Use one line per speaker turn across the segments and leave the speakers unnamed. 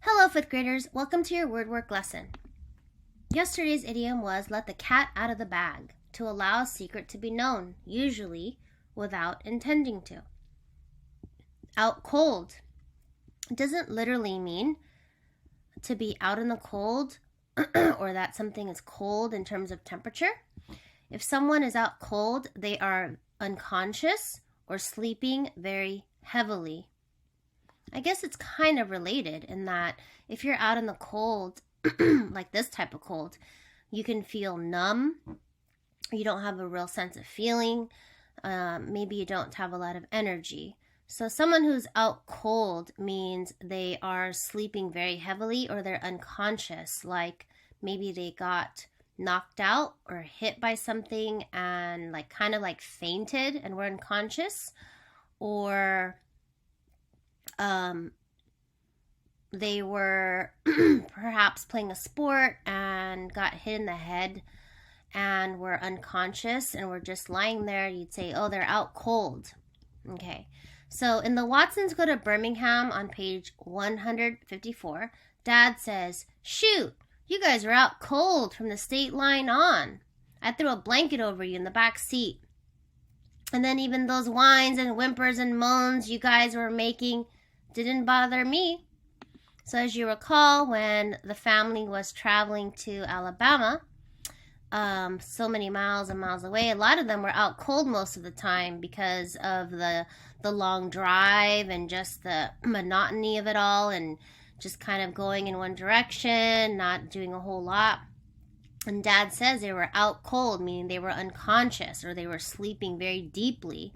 Hello, 5th graders. Welcome to your word work lesson. Yesterday's idiom was let the cat out of the bag, to allow a secret to be known, usually without intending to. Out cold doesn't literally mean to be out in the cold or that something is cold in terms of temperature. If someone is out cold, they are unconscious or sleeping very heavily. I guess it's kind of related in that if you're out in the cold, like this type of cold, you can feel numb. You don't have a real sense of feeling. Maybe you don't have a lot of energy. So someone who's out cold means they are sleeping very heavily or they're unconscious, like maybe they got knocked out or hit by something and kind of fainted and were unconscious, or they were perhaps playing a sport and got hit in the head and were unconscious and were just lying there. You'd say, oh, they're out cold. Okay. So in the Watsons Go to Birmingham on page 154, Dad says, shoot, you guys are out cold from the state line on. I threw a blanket over you in the back seat. And then even those whines and whimpers and moans you guys were making didn't bother me. So as you recall, when the family was traveling to Alabama, so many miles and miles away, a lot of them were out cold most of the time because of the long drive and just the monotony of it all and just kind of going in one direction, not doing a whole lot. And Dad says they were out cold, meaning they were unconscious or they were sleeping very deeply.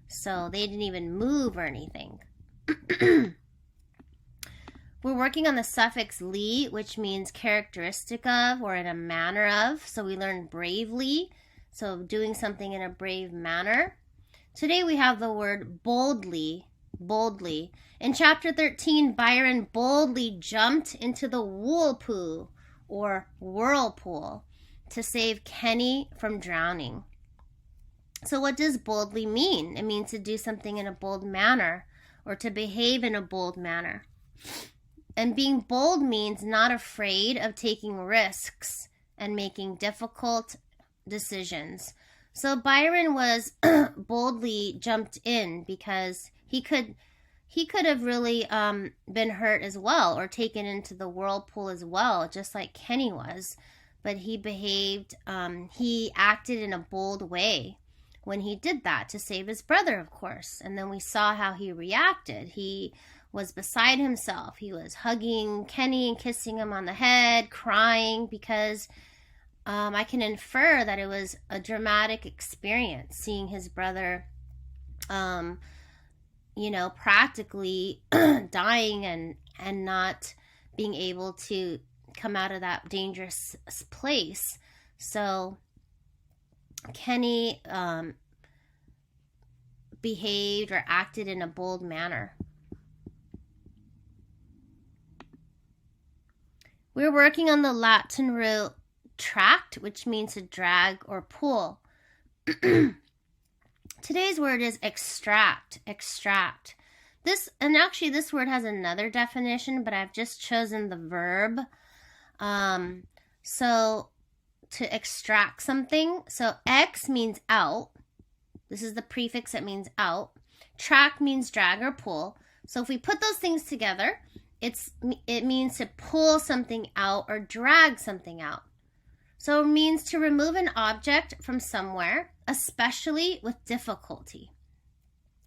So they didn't even move or anything. We're working on the suffix "ly," which means characteristic of or in a manner of. So we learned bravely, so doing something in a brave manner. Today we have the word boldly. Boldly. In chapter 13, Byron boldly jumped into the whirlpool or whirlpool to save Kenny from drowning. So what does boldly mean? It means to do something in a bold manner or to behave in a bold manner. And being bold means not afraid of taking risks and making difficult decisions. So Byron was boldly jumped in because he could have really been hurt as well or taken into the whirlpool as well, just like Kenny was. But he behaved, he acted in a bold way when he did that to save his brother, of course. And then we saw how he reacted. He was beside himself. He was hugging Kenny and kissing him on the head, crying because I can infer that it was a dramatic experience seeing his brother, practically dying and not being able to come out of that dangerous place. So Kenny behaved or acted in a bold manner. We're working on the Latin root tract, which means to drag or pull. Today's word is extract. Extract. This word has another definition, but I've just chosen the verb. So to extract something. So ex means out. This is the prefix that means out. Tract means drag or pull. So if we put those things together, it means to pull something out or drag something out. So it means to remove an object from somewhere, especially with difficulty.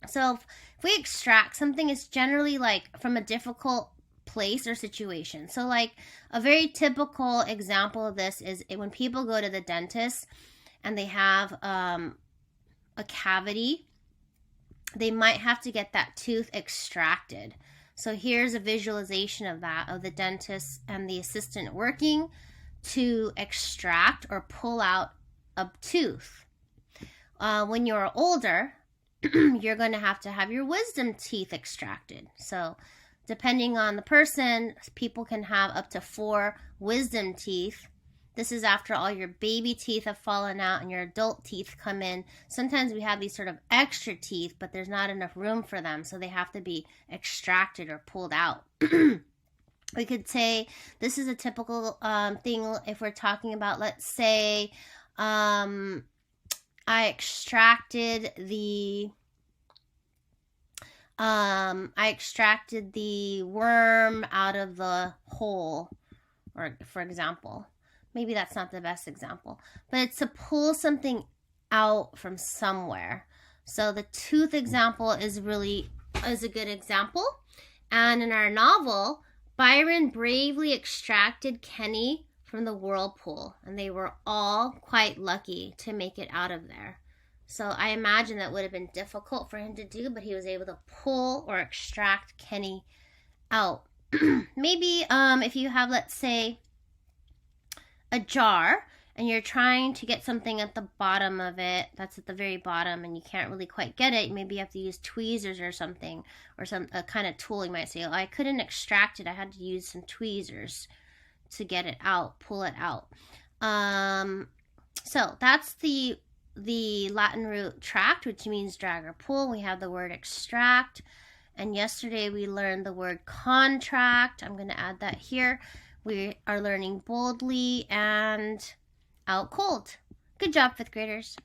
So if we extract something, it's generally from a difficult place or situation. So a very typical example of this is when people go to the dentist and they have a cavity, they might have to get that tooth extracted. So here's a visualization of that, of the dentist and the assistant working to extract or pull out a tooth. When you're older, you're going to have your wisdom teeth extracted. So depending on the person, people can have up to 4 wisdom teeth. This is after all your baby teeth have fallen out and your adult teeth come in. Sometimes we have these sort of extra teeth, but there's not enough room for them, so they have to be extracted or pulled out. We could say this is a typical thing if we're talking about, let's say, I extracted the worm out of the hole, or for example. Maybe that's not the best example, but it's to pull something out from somewhere. So the tooth example is a good example. And in our novel, Byron bravely extracted Kenny from the whirlpool, and they were all quite lucky to make it out of there. So I imagine that would have been difficult for him to do, but he was able to pull or extract Kenny out. Maybe if you have, let's say, a jar, and you're trying to get something at the bottom of it, that's at the very bottom, and you can't really quite get it, maybe you have to use tweezers or something, or some kind of tool. You might say, oh, I couldn't extract it, I had to use some tweezers to get it out, pull it out. So that's the Latin root tract, which means drag or pull. We have the word extract, and yesterday we learned the word contract. I'm going to add that here. We are learning boldly and out cold. Good job, 5th graders.